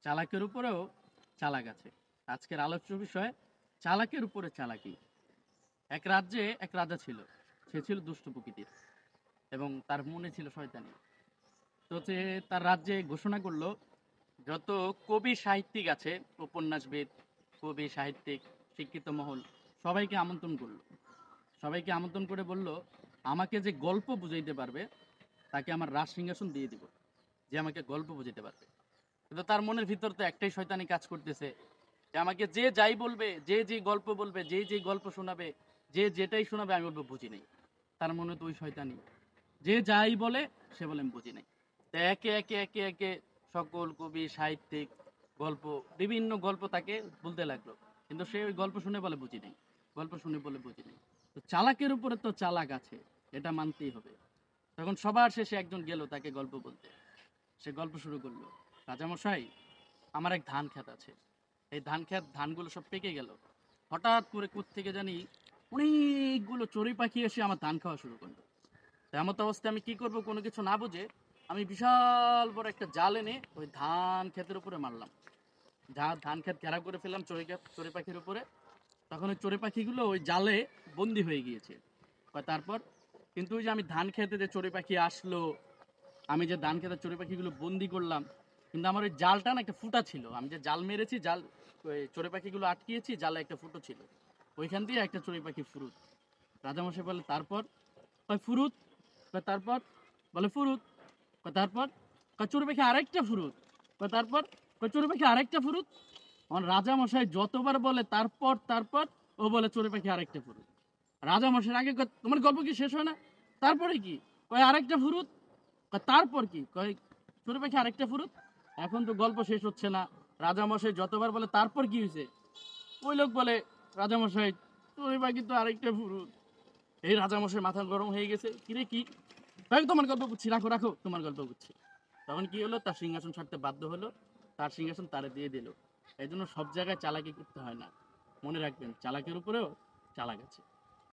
চালাকের উপরেও চালাক আছে। আজকের আলোচ্য বিষয় চালাকের উপরে চালাকি। এক রাজ্যে এক রাজা ছিল। সে ছিল দুষ্ট প্রকৃতির এবং তার মনে ছিল শয়তানি। তো সে তার রাজ্যে ঘোষণা করলো, যত কবি সাহিত্যিক আছে, উপন্যাসবিদ, কবি সাহিত্যিক, শিক্ষিত মহল, সবাইকে আমন্ত্রণ করলো। সবাইকে আমন্ত্রণ করে বলল, আমাকে যে গল্প বুঝাইতে পারবে তাকে আমার রাজ সিংহাসন দিয়ে দিব, যে আমাকে গল্প বুঝাইতে পারবে। কিন্তু তার মনের ভিতর তো একটাই শয়তানি কাজ করতেছে, যে আমাকে যে যাই বলবে, যে যে গল্প বলবে, যে যে গল্প শোনাবে, যে যেটাই শোনাবে, আমি বলবো বুঝি নাই। তার মনে তো ওই শয়তানি, যে যাই বলে সে বলে আমি বুঝি নাই। তো একে একে একে একে সকল কবি সাহিত্যিক গল্প, বিভিন্ন গল্প তাকে বলতে লাগলো, কিন্তু সে ওই গল্প শুনে বলে বুঝি নাই, গল্প শুনে বলে বুঝি নাই। তো চালাকের উপরে তো চালাক আছে, এটা মানতেই হবে। তখন সবার শেষে একজন গেল তাকে গল্প বলতে। সে গল্প শুরু করলো, রাজামশাই, আমার এক ধান ক্ষেত আছে। এই ধান ক্ষেত, ধানগুলো সব পেকে গেল। হঠাৎ করে কোত্থেকে জানি অনেকগুলো চড়ুই পাখি এসে আমার ধান খাওয়া শুরু করলো। এমত অবস্থায় আমি কি করব, কোনো কিছু না বুঝে আমি বিশাল বড় একটা জাল এনে ওই ধান ক্ষেতের উপরে মারলাম। ধান ক্ষেত ঘেরাও করে ফেললাম চড়ুই পাখির উপরে। তখন ওই চড়ুই পাখিগুলো ওই জালে বন্দি হয়ে গিয়েছে। তারপর কিন্তু ওই যে আমি ধান খেতে যে চড়ুই পাখি আসলো, আমি যে ধান খেতে চড়ুই পাখিগুলো বন্দি করলাম, কিন্তু আমার ওই জালটা না একটা ফুটা ছিল। আমি যে জাল মেরেছি, জাল ওই চড়ুই পাখিগুলো আটকিয়েছি, জালে একটা ফুটো ছিল, ওইখান দিয়ে একটা চড়ুই পাখি ফুরুত। রাজামশাই বলে, তারপর? ফুরুত। তারপর? বলে ফুরুত। তারপর? চড়ুই পাখি আরেকটা ফুরুত। তারপর? চড়ুই পাখি আরেকটা ফুরুত। আমার রাজামশাই যতবার বলে তারপর তারপর, ও বলে চড়ুই পাখি আরেকটা ফুরুত। রাজামশাই আগে কয়, তোমার গল্প কি শেষ হয় না? তারপরে কি? কয় আরেকটা ফুরুত। তারপর কি? কয় চড়ুই পাখি আরেকটা ফুরুত। এখন তো গল্প শেষ হচ্ছে না। রাজামশাই যতবার বলে তারপর কি হয়েছে, ওই লোক বলে, রাজামশাই, চড়ুই পাখি তো আরেকটা ফুরুত। এই রাজামশাই মাথা গরম হয়ে গেছে, কিরে কি? তাই তোমার গল্প বুঝছি, রাখো রাখো, তোমার গল্প বুঝছি। তখন কি হলো, তার সিংহাসন ছাড়তে বাধ্য হলো, তার সিংহাসন তারে দিয়ে দিল। এই জন্য সব জায়গায় চালাকি করতে হয় না, মনে রাখবেন চালাকের উপরেও চালাক আছে।